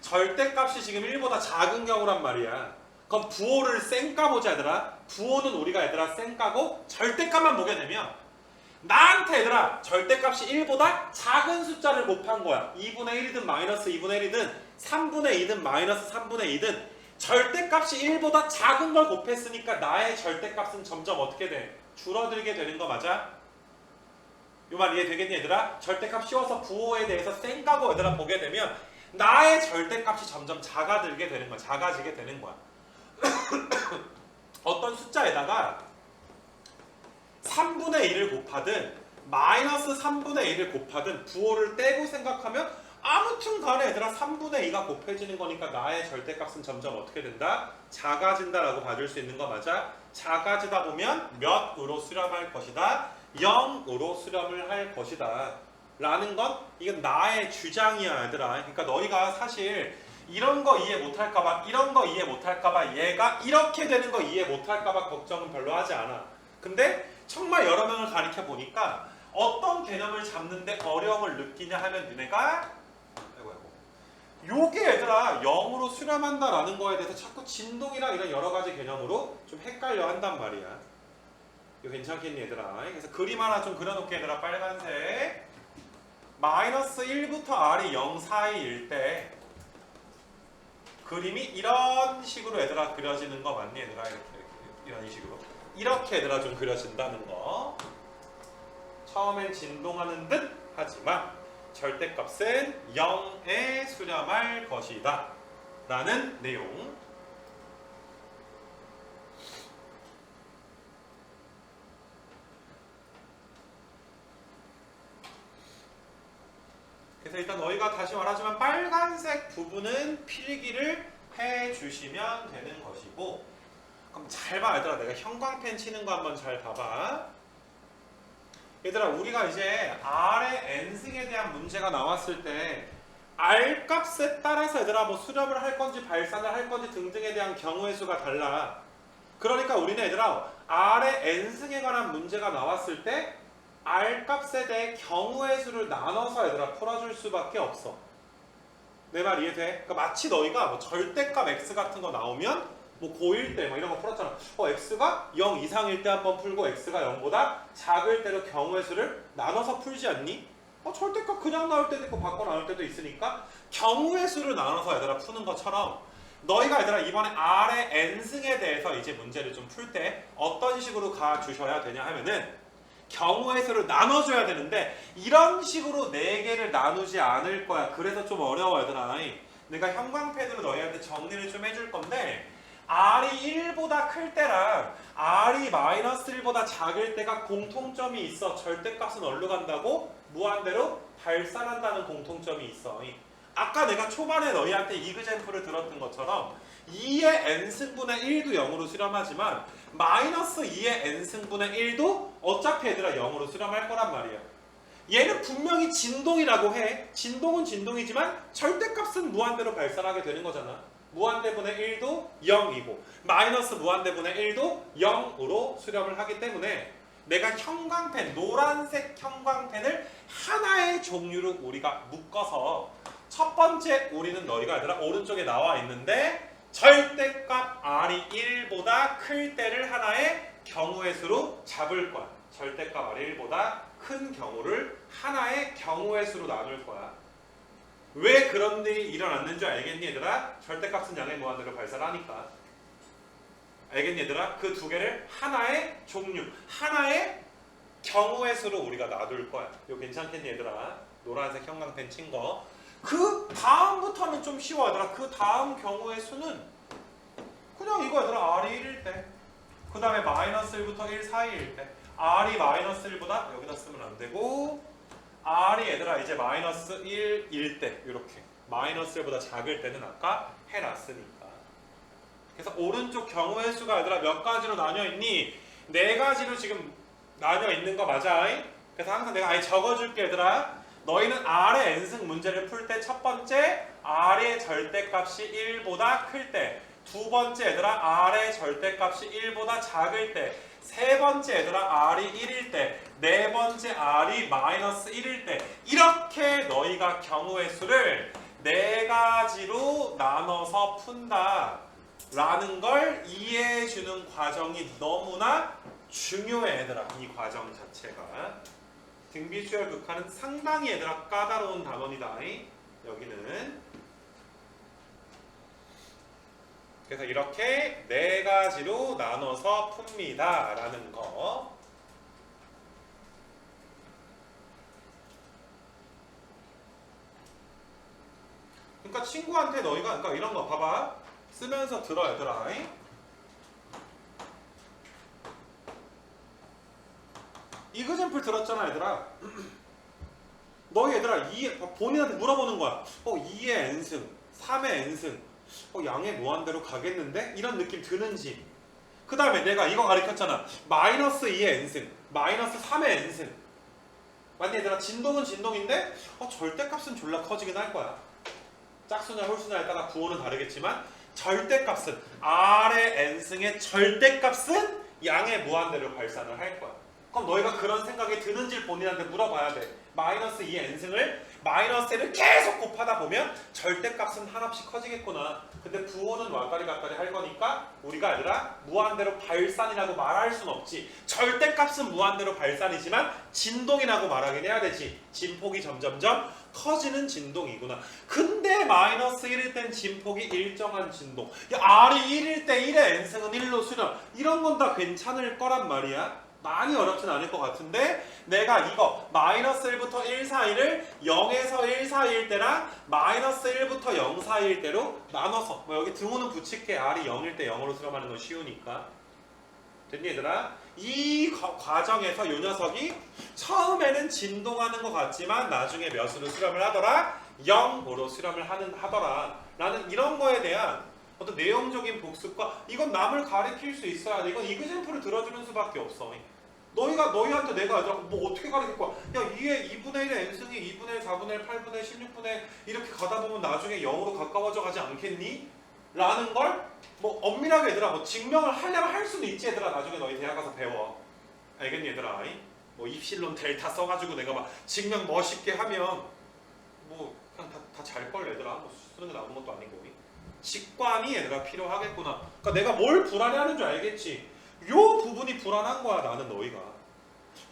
절대값이 지금 1보다 작은 경우란 말이야. 그럼 부호를 쌩까 보자 얘들아. 부호는 우리가 얘들아 쌩까고 절대값만 보게 되면 나한테 얘들아 절대값이 1보다 작은 숫자를 곱한 거야. 2분의 1이든 마이너스 2분의 1이든 3분의 2든 마이너스 3분의 2든 절대값이 1보다 작은 걸 곱했으니까 나의 절대값은 점점 어떻게 돼? 줄어들게 되는 거 맞아? 이 말 이해되겠니 얘들아? 절대값 씌워서 부호에 대해서 쌩까고 얘들아 보게 되면 나의 절대값이 점점 작아지게 되는 거야. 작아지게 되는 거야. 어떤 숫자에다가 3분의 1을 곱하든 마이너스 3분의 1을 곱하든 부호를 떼고 생각하면 아무튼 간에 얘들아 3분의 2가 곱해지는 거니까 나의 절대값은 점점 어떻게 된다? 작아진다라고 봐줄 수 있는 거 맞아? 작아지다 보면 몇으로 수렴할 것이다? 0으로 수렴을 할 것이다 라는 건 이건 나의 주장이야 얘들아. 그러니까 너희가 사실 이런 거 이해 못할까봐 이런 거 이해 못할까봐 얘가 이렇게 되는 거 이해 못할까봐 걱정은 별로 하지 않아. 근데 정말 여러 명을 가르쳐 보니까 어떤 개념을 잡는데 어려움을 느끼냐 하면 너네가 요게 얘들아 0으로 수렴한다라는 거에 대해서 자꾸 진동이랑 이런 여러 가지 개념으로 좀 헷갈려 한단 말이야. 이거 괜찮겠니 얘들아? 그래서 그림 하나 좀 그려놓게 얘들아. 빨간색 마이너스 1부터 R이 0 사이일 때 그림이 이런 식으로 얘들아 그려지는 거 맞니 얘들아? 이렇게 이런 식으로 이렇게 얘들아 좀 그려진다는 거. 처음엔 진동하는 듯 하지만 절대값은 0에 수렴할 것이다 라는 내용. 그래서 일단 너희가 다시 말하지만 빨간색 부분은 필기를 해주시면 되는 것이고, 그럼 잘 봐 얘들아. 내가 형광펜 치는 거 한번 잘 봐봐. 얘들아 우리가 이제 R의 n승에 대한 문제가 나왔을 때 R 값에 따라서 얘들아 뭐 수렴을 할 건지 발산을 할 건지 등등에 대한 경우의 수가 달라. 그러니까 우리는 얘들아 R의 n승에 관한 문제가 나왔을 때 R 값에 대해 경우의 수를 나눠서 얘들아 풀어줄 수밖에 없어. 내 말 이해돼? 그러니까 마치 너희가 뭐 절대값 x 같은 거 나오면 뭐 고1 때 뭐 이런 거 풀었잖아. x가 0 이상일 때 한번 풀고 x가 0보다 작을 때로 경우의 수를 나눠서 풀지 않니? 절대값 그냥 나올 때도 있고 바꿔 나올 때도 있으니까 경우의 수를 나눠서 얘들아 푸는 것처럼 너희가 얘들아 이번에 R의 n승에 대해서 이제 문제를 좀 풀 때 어떤 식으로 가주셔야 되냐 하면은 경우의 수를 나눠줘야 되는데 이런 식으로 4개를 나누지 않을 거야. 그래서 좀 어려워 얘들아. 내가 형광펜으로 너희한테 정리를 좀 해줄 건데 R이 1보다 클 때랑 R이 마이너스 1보다 작을 때가 공통점이 있어. 절대값은 어디로 간다고? 무한대로 발산한다는 공통점이 있어. 아까 내가 초반에 너희한테 이그젠플을 들었던 것처럼 2의 n승분의 1도 0으로 수렴하지만 마이너스 2의 n승분의 1도 어차피 얘들아 0으로 수렴할 거란 말이야. 얘는 분명히 진동이라고 해. 진동은 진동이지만 절대값은 무한대로 발산하게 되는 거잖아. 무한대분의 1도 0이고 마이너스 무한대분의 1도 0으로 수렴을 하기 때문에 내가 형광펜, 노란색 형광펜을 하나의 종류로 우리가 묶어서 첫 번째 우리는 너희가 얘들아 오른쪽에 나와 있는데 절대값 R이 1보다 클 때를 하나의 경우의 수로 잡을 거야. 절대값 R이 1보다 큰 경우를 하나의 경우의 수로 나눌 거야. 왜 그런 일이 일어났는 줄 알겠니 얘들아? 절대값은 양의 무한대로 발산하니까. 알겠니 얘들아? 그 두 개를 하나의 종류, 하나의 경우의 수로 우리가 놔둘 거야. 이거 괜찮겠니 얘들아? 노란색 형광펜 친 거. 그 다음부터는 좀 쉬워 얘들아. 그 다음 경우의 수는 그냥 이거 얘들아 R이 1일 때, 그 다음에 마이너스 1부터 1 사이일 때, R이 마이너스 1보다 여기다 쓰면 안 되고 R이 얘들아 이제 마이너스 1일 때 이렇게 마이너스 1보다 작을 때는 아까 해놨으니까. 그래서 오른쪽 경우의 수가 얘들아 몇 가지로 나뉘어 있니? 4가지로 지금 나뉘어 있는 거 맞아? 그래서 항상 내가 아예 적어줄게 얘들아. 너희는 R의 n승 문제를 풀 때 첫 번째 R의 절대값이 1보다 클 때, 두 번째 얘들아 R의 절대값이 1보다 작을 때, 세 번째 얘들아 R이 1일 때, 네 번째 R이 마이너스 1일 때, 이렇게 너희가 경우의 수를 4가지로 나눠서 푼다 라는 걸 이해해주는 과정이 너무나 중요해 얘들아. 이 과정 자체가. 등비수열 극한은 상당히 얘들아 까다로운 단원이다. 여기는. 그래서 이렇게 4가지로 나눠서 풉니다 라는 거. 그러니까 친구한테 너희가 그러니까 이런 거 봐봐. 쓰면서 들어 얘들아. 이그젠플 들었잖아 얘들아. 너희 얘들아 본인한테 물어보는 거야. 2의 n승, 3의 n승, 양의 무한대로 가겠는데? 이런 느낌 드는지. 그 다음에 내가 이거 가르쳤잖아. 마이너스 2의 n승, 마이너스 3의 n승. 맞니 얘들아? 진동은 진동인데 절대값은 졸라 커지긴 할 거야. 짝수냐 홀수냐에 따라 구호는 다르겠지만 절대값은 R의 n승의 절대값은 양의 무한대로 발산을 할 거야. 그럼 너희가 그런 생각이 드는지 본인한테 물어봐야 돼. 마이너스 2의 n승을 마이너스 1을 계속 곱하다 보면 절대값은 한없이 커지겠구나. 근데 부호는 왔다리 갔다리 할 거니까 우리가 아니라 무한대로 발산이라고 말할 순 없지. 절대값은 무한대로 발산이지만 진동이라고 말하긴 해야 되지. 진폭이 점점점 커지는 진동이구나. 근데 마이너스 1일 땐 진폭이 일정한 진동. R이 1일 때 1의 n승은 1로 수렴. 이런 건 다 괜찮을 거란 말이야. 많이 어렵진 않을 것 같은데 내가 이거 마이너스 1부터 1 사이를 0에서 1 사이일 때랑 마이너스 1부터 0 사이일 때로 나눠서 여기 등호는 붙일게. R이 0일 때 0으로 수렴하는 건 쉬우니까. 됐니 얘들아? 이 과정에서 이 녀석이 처음에는 진동하는 것 같지만 나중에 몇으로 수렴을 하더라? 0으로 수렴을 하더라 라는 이런 거에 대한 어떤 내용적인 복습과 이건 남을 가리킬 수 있어야 돼. 이건 이그젠플을 들어주는 수밖에 없어. 너희한테 내가 뭐 어떻게 가르칠 거야? 야 2분의 1의 n승이 2분의 1, 4분의 1, 8분의 1, 16분의 1 이렇게 가다 보면 나중에 0으로 가까워져 가지 않겠니? 라는 걸 뭐 엄밀하게 얘들아 뭐 증명을 하려면 할 수는 있지 얘들아. 나중에 너희 대학 가서 배워. 알겠니 얘들아? 뭐 입실론 델타 써가지고 내가 막 증명 멋있게 하면 뭐 그냥 다 잘걸 얘들아. 뭐 쓰는 게 나쁜 것도 아니고. 직관이 얘들아 필요하겠구나. 그러니까 내가 뭘 불안해하는 줄 알겠지. 요 부분이 불안한 거야 나는. 너희가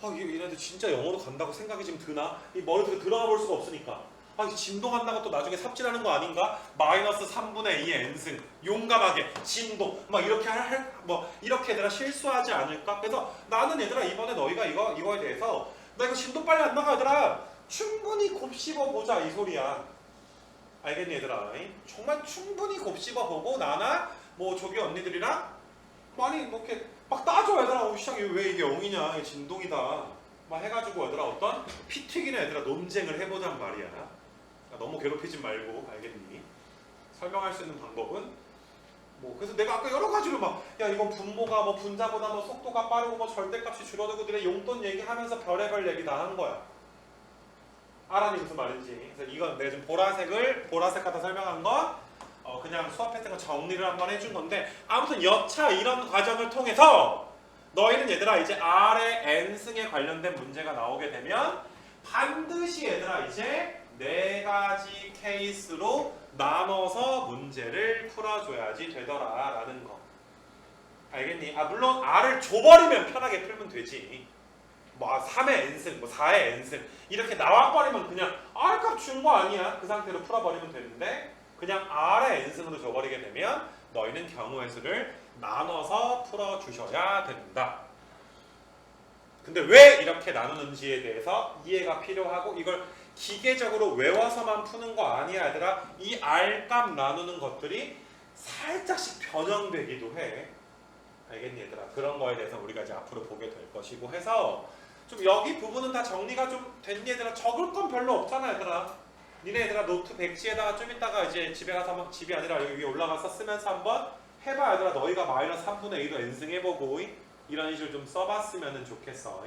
얘네들 진짜 영어로 간다고 생각이 지금 드나? 이 머리속에 들어가 볼 수가 없으니까 진동한다고 또 나중에 삽질하는 거 아닌가? 마이너스 3분의 2의 n승 용감하게 진동 막 이렇게 뭐 이렇게 얘들아 실수하지 않을까? 그래서 나는 얘들아 이번에 너희가 이거에 대해서 나 이거 진도 빨리 안 나가 얘들아 충분히 곱씹어 보자 이 소리야. 알겠니 얘들아? 정말 충분히 곱씹어 보고 나나 뭐 저기 언니들이랑 많이 뭐 이렇게 막 따져 얘들아. 시장이 왜 이게 0이냐 이게 진동이다 막 해가지고 얘들아 어떤 피 튀기는 얘들아 논쟁을 해보잔 말이야. 너무 괴롭히지 말고. 알겠니? 설명할 수 있는 방법은 뭐 그래서 내가 아까 여러 가지로 막 야 이건 분모가 뭐 분자보다 뭐 속도가 빠르고 뭐 절대값이 줄어들고 그래 용돈 얘기하면서 별의별 얘기 다 한 거야. 알았니 무슨 말인지. 그래서 이건 내가 지금 보라색 갖다 설명한 건 그냥 수업했던 거 정리를 한번 해준 건데 아무튼 여차 이런 과정을 통해서 너희는 얘들아 이제 R의 n승에 관련된 문제가 나오게 되면 반드시 얘들아 이제 4가지 케이스로 나눠서 문제를 풀어줘야지 되더라 라는 거. 알겠니? 물론 R을 줘버리면 편하게 풀면 되지. 뭐 3의 n승, 뭐 4의 n승 이렇게 나와버리면 그냥 R값 준 거 아니야. 그 상태로 풀어버리면 되는데 그냥 R의 n승으로 줘버리게 되면 너희는 경우의 수를 나눠서 풀어주셔야 된다. 근데 왜 이렇게 나누는지에 대해서 이해가 필요하고 이걸 기계적으로 외워서만 푸는 거 아니야 얘들아. 이 R값 나누는 것들이 살짝씩 변형되기도 해. 알겠니 얘들아? 그런 거에 대해서 우리가 이제 앞으로 보게 될 것이고 해서 좀 여기 부분은 다 정리가 좀 됐니 얘들아? 적을 건 별로 없잖아 얘들아. 니네 얘들아 노트 백지에다가 좀 이따가 이제 집에 가서 막 집이 아니라 여기 위에 올라가서 쓰면서 한번 해봐 얘들아. 너희가 마이너스 3분의 2도 n승 해보고 이런 식으로 좀 써봤으면 좋겠어.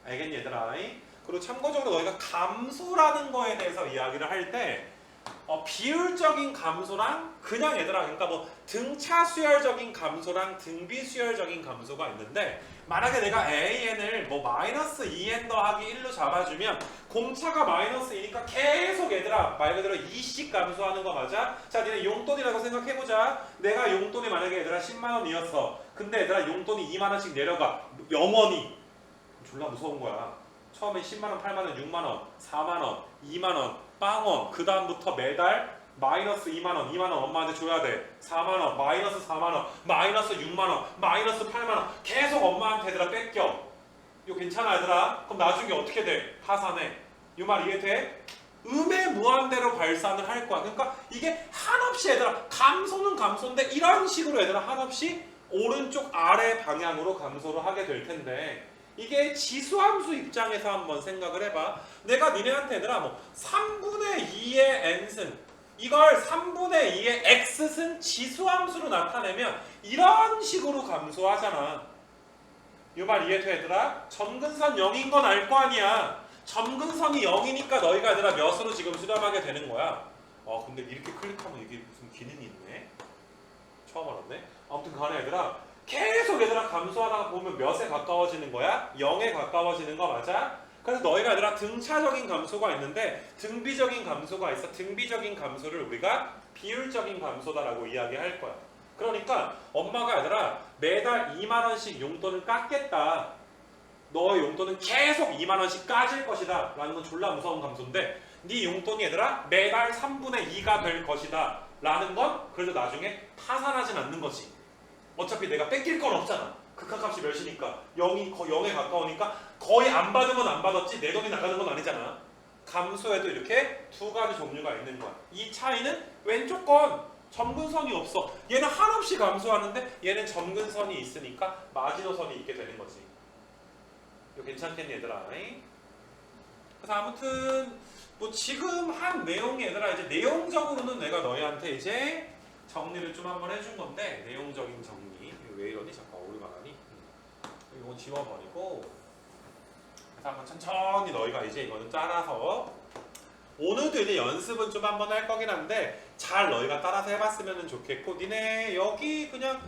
알겠니 얘들아? 그리고 참고적으로 너희가 감소라는 거에 대해서 이야기를 할 때 비율적인 감소랑 그냥 얘들아 그러니까 뭐 등차 수열적인 감소랑 등비 수열적인 감소가 있는데 만약에 내가 AN을 뭐 마이너스 2N 더하기 1로 잡아주면 공차가 마이너스 2니까 계속 얘들아 말 그대로 2씩 감소하는 거 맞아? 자 니네 용돈이라고 생각해보자. 내가 용돈이 만약에 얘들아 10만원이었어. 근데 얘들아 용돈이 2만원씩 내려가. 영원히. 졸라 무서운 거야. 처음에 10만원, 8만원, 6만원, 4만원, 2만원, 빵원 그 다음부터 매달 마이너스 2만원, 2만원 엄마한테 줘야 돼. 4만원, 마이너스 4만원, 마이너스 6만원, 마이너스 8만원 계속 엄마한테 얘들아 뺏겨. 이거 괜찮아 얘들아? 그럼 나중에 어떻게 돼? 파산해. 이 말 이해돼? 음의 무한대로 발산을 할 거야. 그러니까 이게 한없이 얘들아 감소는 감소인데 이런 식으로 얘들아 한없이 오른쪽 아래 방향으로 감소를 하게 될 텐데 이게 지수함수 입장에서 한번 생각을 해봐. 내가 니네한테 얘들아 뭐 3분의 2의 n승 이걸 3분의 2의 x승 지수함수로 나타내면 이런 식으로 감소하잖아. 이 말 이해돼 얘들아? 점근선 0인 건 알 거 아니야. 점근선이 0이니까 너희가 얘들아 몇으로 지금 수렴하게 되는 거야. 근데 이렇게 클릭하면 이게 무슨 기능이 있네. 처음 알았네. 아무튼 간에 얘들아 계속 얘들아 감소하다가 보면 몇에 가까워지는 거야? 0에 가까워지는 거 맞아? 그래서 너희가 얘들아 등차적인 감소가 있는데 등비적인 감소가 있어. 등비적인 감소를 우리가 비율적인 감소다라고 이야기할 거야. 그러니까 엄마가 얘들아 매달 2만 원씩 용돈을 깎겠다. 너의 용돈은 계속 2만 원씩 까질 것이다 라는 건 졸라 무서운 감소인데 네 용돈이 얘들아 매달 3분의 2가 될 것이다 라는 건 그래도 나중에 파산하진 않는 거지. 어차피 내가 뺏길 건 없잖아. 극한값이 몇이니까 0에 가까우니까 거의 안 받으면 안 받았지 내 돈이 나가는 건 아니잖아. 감소에도 이렇게 두 가지 종류가 있는 거야. 이 차이는 왼쪽 건 점근선이 없어. 얘는 한없이 감소하는데 얘는 점근선이 있으니까 마지노선이 있게 되는 거지. 이거 괜찮겠니 얘들아? 그래서 아무튼 뭐 지금 한 내용이 얘들아 이제 내용적으로는 내가 너희한테 이제 정리를 좀 한번 해준 건데 내용적인 정리. 왜 이러니? 잠깐 오류가 나니? 이건 지워버리고 그래서 한번 천천히 너희가 이제 이거는 따라서 오늘도 이제 연습은 좀 한번 할 거긴 한데 잘 너희가 따라서 해봤으면 좋겠고 니네 여기 그냥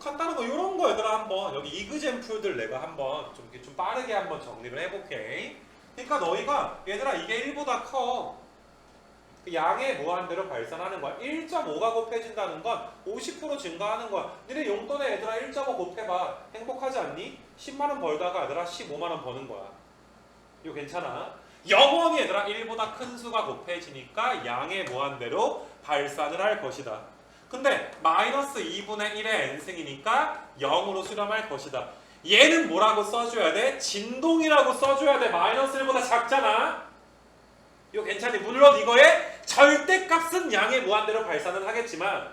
간단한 거 이런 거 얘들아 한번 여기 이그젠플들 내가 한번 좀 이렇게 좀 빠르게 한번 정리를 해볼게. 그러니까 너희가 얘들아 이게 1보다 커. 양의 무한대로 발산하는 거야. 1.5가 곱해진다는 건 50% 증가하는 거야. 니네 용돈에 얘들아 1.5 곱해봐. 행복하지 않니? 10만원 벌다가 얘들아 15만원 버는 거야. 이거 괜찮아? 영원히 얘들아 1보다 큰 수가 곱해지니까 양의 무한대로 발산을 할 것이다. 근데 마이너스 2분의 1의 n승이니까 0으로 수렴할 것이다. 얘는 뭐라고 써줘야 돼? 진동이라고 써줘야 돼. 마이너스 1보다 작잖아. 이거 괜찮니? 물론 이거의 절대값은 양의 무한대로 발산은 하겠지만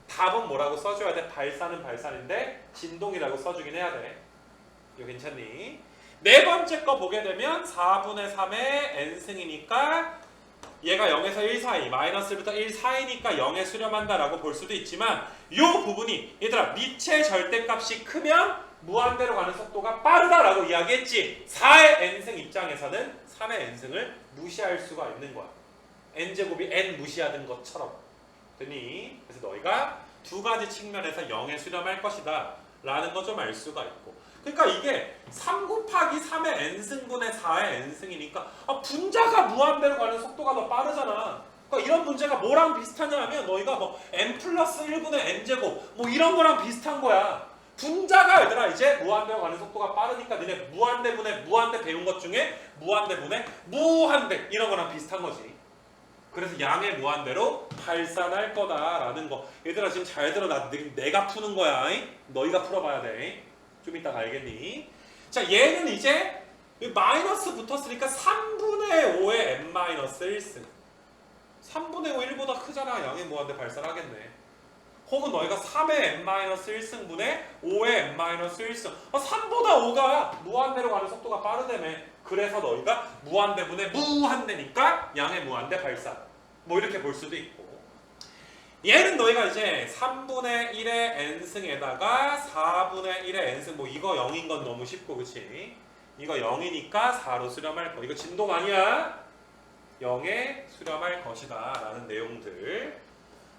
답은 뭐라고 써줘야 돼? 발산은 발산인데 진동이라고 써주긴 해야 돼. 이거 괜찮니? 네 번째 거 보게 되면 4분의 3의 n승이니까 얘가 0에서 1 사이, 마이너스부터 1 사이니까 0에 수렴한다라고 볼 수도 있지만 이 부분이 얘들아 밑의 절대값이 크면 무한대로 가는 속도가 빠르다라고 이야기했지. 4의 n승 입장에서는 3의 n승을 무시할 수가 있는 거야. n제곱이 n 무시하는 것처럼 되니 그래서 너희가 두 가지 측면에서 0에 수렴할 것이다 라는 거 좀 알 수가 있고 그러니까 이게 3 곱하기 3의 n승분의 4의 n승이니까 분자가 무한대로 가는 속도가 더 빠르잖아. 그러니까 이런 문제가 뭐랑 비슷하냐 하면 너희가 뭐 n 플러스 1분의 n제곱 뭐 이런 거랑 비슷한 거야. 분자가 얘들아 이제 무한대로 가는 속도가 빠르니까 너네 무한대분의 무한대 배운 것 중에 무한대분의 무한대 이런 거랑 비슷한 거지. 그래서 양의 무한대로 발산할 거다라는 거. 얘들아 지금 잘 들어. 내가 푸는 거야. 너희가 풀어봐야 돼. 좀 이따가 알겠니? 자 얘는 이제 마이너스 붙었으니까 3분의 5의 n-1승 3분의 5 1보다 크잖아. 양의 무한대 발산하겠네. 혹은 너희가 3의 n-1승분의 5의 n-1승 3보다 5가 무한대로 가는 속도가 빠르다며. 그래서 너희가 무한대분의 무한대니까 양의 무한대 발산 뭐 이렇게 볼 수도 있고 얘는 너희가 이제 3분의 1의 n승에다가 4분의 1의 n승 뭐 이거 0인 건 너무 쉽고 그치? 이거 0이니까 4로 수렴할 거. 이거 진동 아니야? 0에 수렴할 것이다 라는 내용들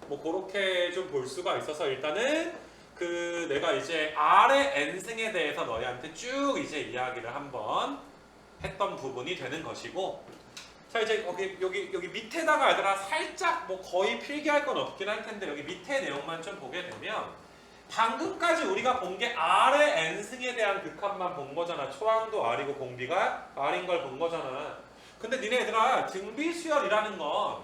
뭐 그렇게 좀 볼 수가 있어서 일단은 그 내가 이제 R의 n승에 대해서 너희한테 쭉 이제 이야기를 한번 했던 부분이 되는 것이고 자 이제 여기 밑에다가 얘들아 살짝 뭐 거의 필기할 건 없긴 할 텐데 여기 밑에 내용만 좀 보게 되면 방금까지 우리가 본 게 R의 n승에 대한 극한만 본 거잖아. 초항도 R이고 공비가 R인 걸 본 거잖아. 근데 니네 얘들아 등비수열이라는 건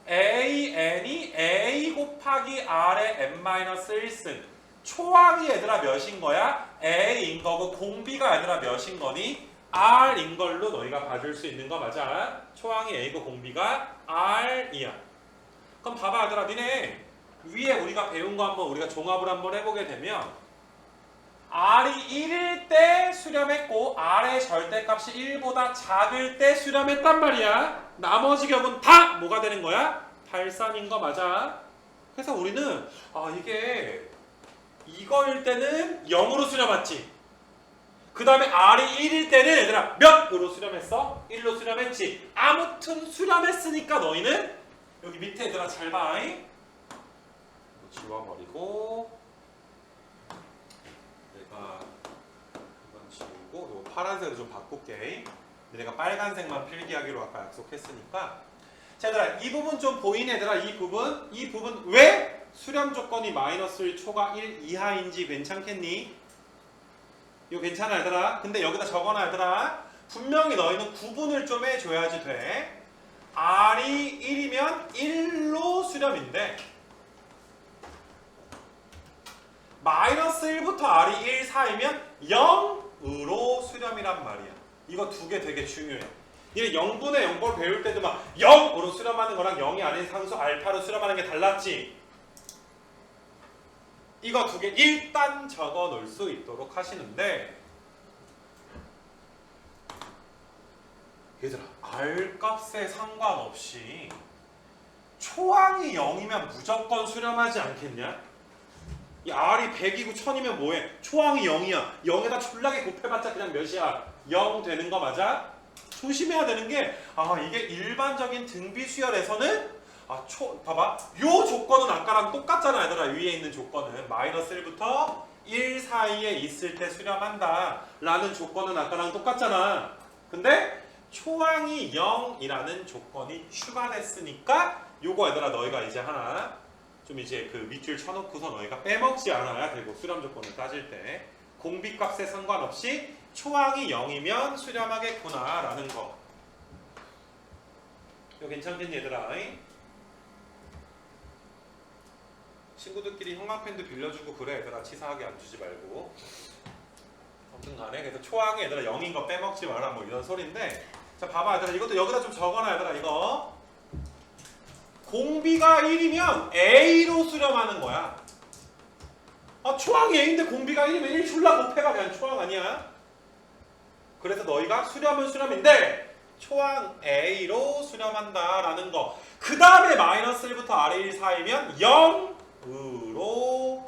AN이 A 곱하기 R의 n-1승 초항이 얘들아 몇인 거야? A인 거고 공비가 얘들아 몇인 거니? R인 걸로 너희가 봐줄 수 있는 거 맞아? 초항이 A고 공비가 R이야. 그럼 봐봐 얘들아 니네 위에 우리가 배운 거 한번 우리가 종합을 한번 해보게 되면 R이 1일 때 수렴했고 R의 절대값이 1보다 작을 때 수렴했단 말이야. 나머지 격은 다 뭐가 되는 거야? 발산인 거 맞아. 그래서 우리는 이게 이거일 때는 0으로 수렴했지. 그 다음에 R이 1일 때는 얘들아 몇으로 수렴했어? 1로 수렴했지. 아무튼 수렴했으니까 너희는 여기 밑에 얘들아 잘 봐. 이거 지워버리고 내가 이건 지우고 요 파란색으로 좀 바꿀게. 내가 빨간색만 필기하기로 아까 약속했으니까. 자 얘들아 이 부분 좀 보이니 얘들아 이 부분 왜 수렴 조건이 -1 초가 1 이하인지 괜찮겠니? 이거 괜찮아 얘들아. 근데 여기다 적어놔 얘들아. 분명히 너희는 구분을 좀 해줘야지 돼. R이 1이면 1로 수렴인데 -1부터 R이 1 사이면 0으로 수렴이란 말이야. 이거 두 개 되게 중요해. 니네 0분의 0꼴 배울 때도 막 0으로 수렴하는 거랑 0이 아닌 상수 알파로 수렴하는 게 달랐지. 이거 두 개 일단 적어 놓을 수 있도록 하시는데 얘들아 R 값에 상관없이 초항이 0이면 무조건 수렴하지 않겠냐? 이 R이 100이고 1000이면 뭐해? 초항이 0이야. 0에다 졸라게 곱해봤자 그냥 몇이야? 0 되는 거 맞아? 조심해야 되는 게 이게 일반적인 등비 수열에서는 봐봐. 요 조건은 아까랑 똑같잖아 얘들아. 위에 있는 조건은 -1부터 1 사이에 있을 때 수렴한다 라는 조건은 아까랑 똑같잖아. 근데 초항이 0이라는 조건이 추가됐으니까 요거 얘들아 너희가 이제 하나 좀 이제 그 밑줄 쳐놓고서 너희가 빼먹지 않아야 되고 수렴 조건을 따질 때 공비값에 상관없이 초항이 0이면 수렴하겠구나 라는 거. 이거 괜찮겠니 얘들아? 친구들끼리 형광펜도 빌려주고 그래 얘들아. 치사하게 안 주지 말고. 아무튼 간에 그래서 초항이 얘들아 0인 거 빼먹지 마라 뭐 이런 소린데. 자 봐봐 얘들아. 이것도 여기다 좀 적어놔 얘들아. 이거 공비가 1이면 A로 수렴하는 거야. 초항이 A인데 공비가 1이면 1 졸라 곱해가 그냥 초항 아니야? 그래서 너희가 수렴은 수렴인데 초항 A로 수렴한다 라는 거. 그 다음에 -1부터 R의 1 사이면 0으로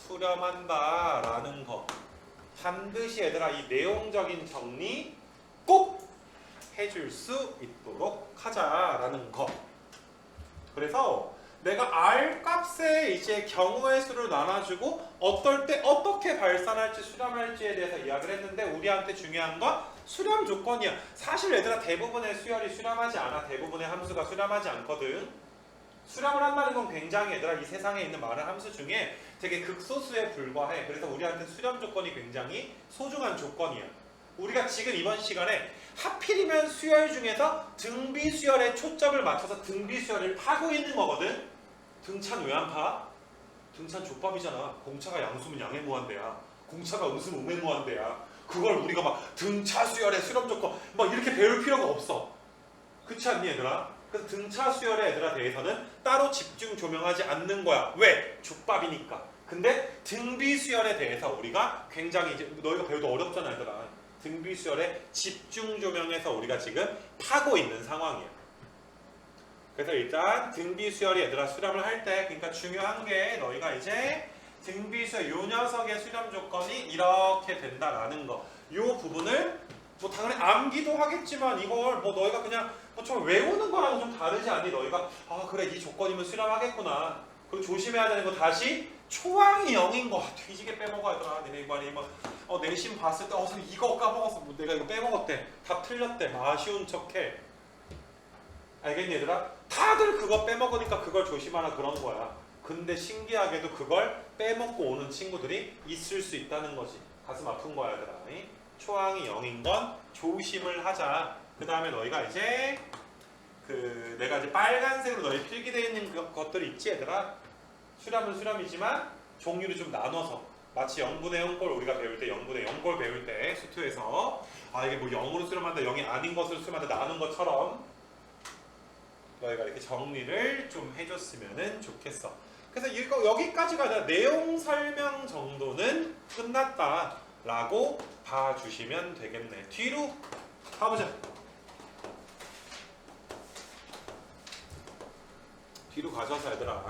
수렴한다 라는 거. 반드시 얘들아 이 내용적인 정리 꼭 해줄 수 있도록 하자라는 거. 그래서 내가 R 값에 이제 경우의 수를 나눠주고 어떨 때 어떻게 발산할지 수렴할지에 대해서 이야기를 했는데 우리한테 중요한 건 수렴 조건이야. 사실 얘들아 대부분의 수열이 수렴하지 않아. 대부분의 함수가 수렴하지 않거든. 수렴을 한다는 건 굉장히 얘들아 이 세상에 있는 많은 함수 중에 되게 극소수에 불과해. 그래서 우리한테 수렴 조건이 굉장히 소중한 조건이야. 우리가 지금 이번 시간에 하필이면 수열 중에서 등비 수열에 초점을 맞춰서 등비 수열을 파고 있는 거거든. 등차는 왜 안 파? 등차는 족밥이잖아. 공차가 양수면 양의 무한대야. 공차가 음수면 음의 무한대야. 그걸 우리가 막 등차 수열의 수렴 조건 막 이렇게 배울 필요가 없어. 그렇지 않니 얘들아? 그래서 등차 수열의 애들에 대해서는 따로 집중 조명하지 않는 거야. 왜? 족밥이니까. 근데 등비 수열에 대해서 우리가 굉장히 이제 너희가 배우도 어렵잖아 얘들아. 등비 수열에 집중 조명해서 우리가 지금 파고 있는 상황이야. 그래서 일단 등비 수열이 얘들아 수렴을 할 때 그러니까 중요한 게 너희가 이제 등비 수열 요 녀석의 수렴 조건이 이렇게 된다라는 거. 요 부분을 뭐 당연히 암기도 하겠지만 이걸 뭐 너희가 그냥 뭐 좀 외우는 거랑은 좀 다르지 않니? 너희가 그래 이 조건이면 수렴하겠구나. 그리고 조심해야 되는 거 다시 초항이 0인 거 뒤지게 빼먹어야 되나? 니네 이번에 막 내신 봤을 때 선생님 이거 까먹었어. 뭐 내가 이거 빼먹었대. 답 틀렸대. 아쉬운 척해. 알겠니 얘들아? 다들 그거 빼먹으니까 그걸 조심하라 그런 거야. 근데 신기하게도 그걸 빼먹고 오는 친구들이 있을 수 있다는 거지. 가슴 아픈 거야 얘들아. 초항이 0인 건 조심을 하자. 그 다음에 너희가 이제 내가 이제 빨간색으로 너희 필기되어 있는 것들이 있지 얘들아. 수렴은 수렴이지만 종류를 좀 나눠서 마치 0분의 0꼴 우리가 배울 때 0분의 0꼴 배울 때 수투에서 이게 뭐 0으로 수렴한다 0이 아닌 것으로 수렴한다 나눈 것처럼 너희가 이렇게 정리를 좀 해줬으면 좋겠어. 그래서 이거 여기까지가 내용 설명 정도는 끝났다라고 봐주시면 되겠네. 뒤로 가보자. 뒤로 가져서 얘들아,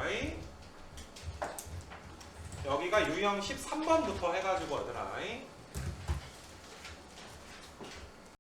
여기가 유형 13번부터 해가지고 얘들아,